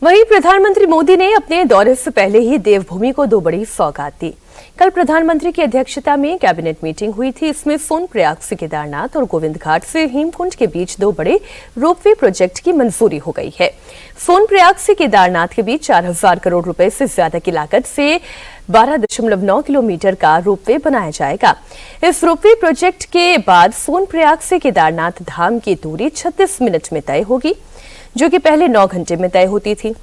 वहीं प्रधानमंत्री मोदी ने अपने दौरे से पहले ही देवभूमि को 2 बड़ी सौगात दी। कल प्रधानमंत्री की अध्यक्षता में कैबिनेट मीटिंग हुई थी। इसमें सोनप्रयाग से केदारनाथ और गोविंद घाट से हेमकुंड के बीच 2 बड़े रोपवे प्रोजेक्ट की मंजूरी हो गई है। सोनप्रयाग से केदारनाथ के बीच 4000 करोड़ रुपए से ज्यादा की लागत से 12.9 किलोमीटर का रोपवे बनाया जाएगा। इस रोपवे प्रोजेक्ट के बाद सोनप्रयाग से केदारनाथ धाम की दूरी 36 मिनट में तय होगी, जो कि पहले 9 घंटे में तय होती थी।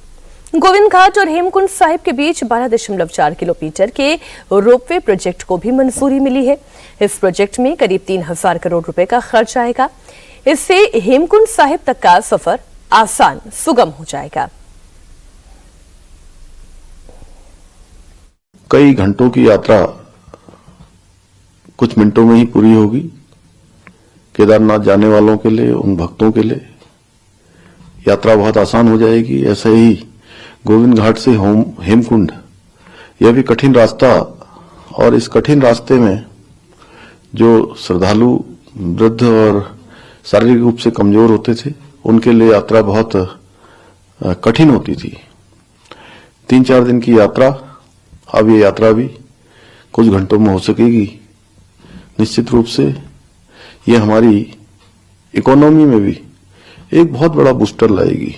गोविंद घाट और हेमकुंड साहिब के बीच 12.4 किलोमीटर के रोपवे प्रोजेक्ट को भी मंजूरी मिली है। इस प्रोजेक्ट में करीब 3000 करोड़ रुपए का खर्च आएगा। इससे हेमकुंड साहिब तक का सफर आसान, सुगम हो जाएगा। कई घंटों की यात्रा कुछ मिनटों में ही पूरी होगी। केदारनाथ जाने वालों के लिए, उन भक्तों के लिए यात्रा बहुत आसान हो जाएगी। ऐसे ही गोविंद घाट से हेमकुंड, यह भी कठिन रास्ता, और इस कठिन रास्ते में जो श्रद्धालु, वृद्ध और शारीरिक रूप से कमजोर होते थे, उनके लिए यात्रा बहुत कठिन होती थी। 3-4 दिन की यात्रा, अब ये यात्रा भी कुछ घंटों में हो सकेगी। निश्चित रूप से ये हमारी इकोनॉमी में भी एक बहुत बड़ा बूस्टर लाएगी,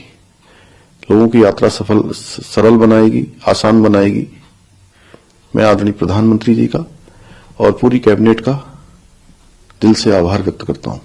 लोगों की यात्रा सरल बनाएगी, आसान बनाएगी। मैं आदरणीय प्रधानमंत्री जी का और पूरी कैबिनेट का दिल से आभार व्यक्त करता हूं।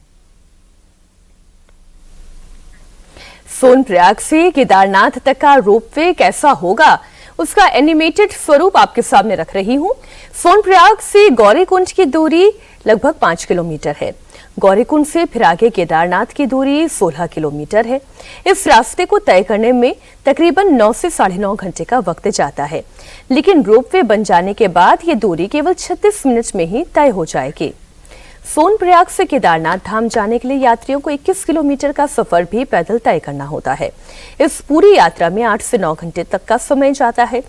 सोनप्रयाग से केदारनाथ तक का रोपवे कैसा होगा, उसका एनिमेटेड स्वरूप आपके सामने रख रही हूं। सोनप्रयाग से गौरीकुंड की दूरी लगभग 5 किलोमीटर है। गौरीकुंड से फिर आगे केदारनाथ की दूरी 16 किलोमीटर है। इस रास्ते को तय करने में तकरीबन 9 से 9.5 घंटे का वक्त जाता है, लेकिन रोपवे बन जाने के बाद ये दूरी केवल 36 मिनट में ही तय हो जाएगी। सोनप्रयाग से केदारनाथ धाम जाने के लिए यात्रियों को 21 किलोमीटर का सफर भी पैदल तय करना होता है। इस पूरी यात्रा में 8 से 9 घंटे तक का समय जाता है।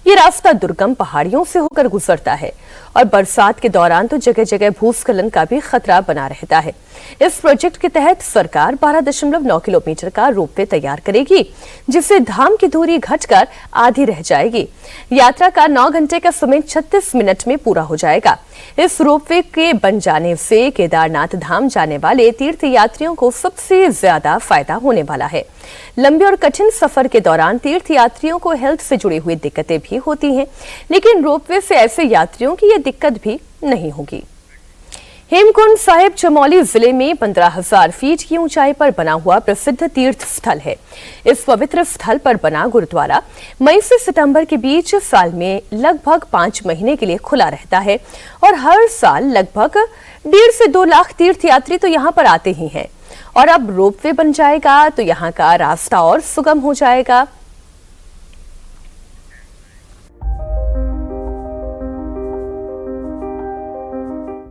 ये रास्ता दुर्गम पहाड़ियों से होकर गुजरता है और बरसात के दौरान तो जगह जगह भूस्खलन का भी खतरा बना रहता है। इस प्रोजेक्ट के तहत सरकार 12.9 किलोमीटर का रोपवे तैयार करेगी, जिससे धाम की दूरी घटकर आधी रह जाएगी। यात्रा का 9 घंटे का समय 36 मिनट में पूरा हो जाएगा। इस रोपवे के बन जाने से केदारनाथ धाम जाने वाले तीर्थ यात्रियों को सबसे ज्यादा फायदा होने वाला है। लंबे और कठिन सफर के दौरान तीर्थ यात्रियों को हेल्थ से जुड़ी हुई दिक्कतें भी होती हैं, लेकिन रोपवे से ऐसे यात्रियों की ये दिक्कत भी नहीं होगी। हेमकुंड साहिब चमोली जिले में 15,000 फीट की ऊंचाई पर बना हुआ प्रसिद्ध तीर्थ स्थल है। इस पवित्र स्थल पर बना गुरुद्वारा मई से सितंबर के बीच साल में लगभग 5 महीने के लिए खुला रहता है और हर साल लगभग 1.5 से 2 लाख तीर्थ यात्री तो यहाँ पर आते ही हैं। और अब रोपवे बन जाएगा तो यहाँ का रास्ता और सुगम हो जाएगा।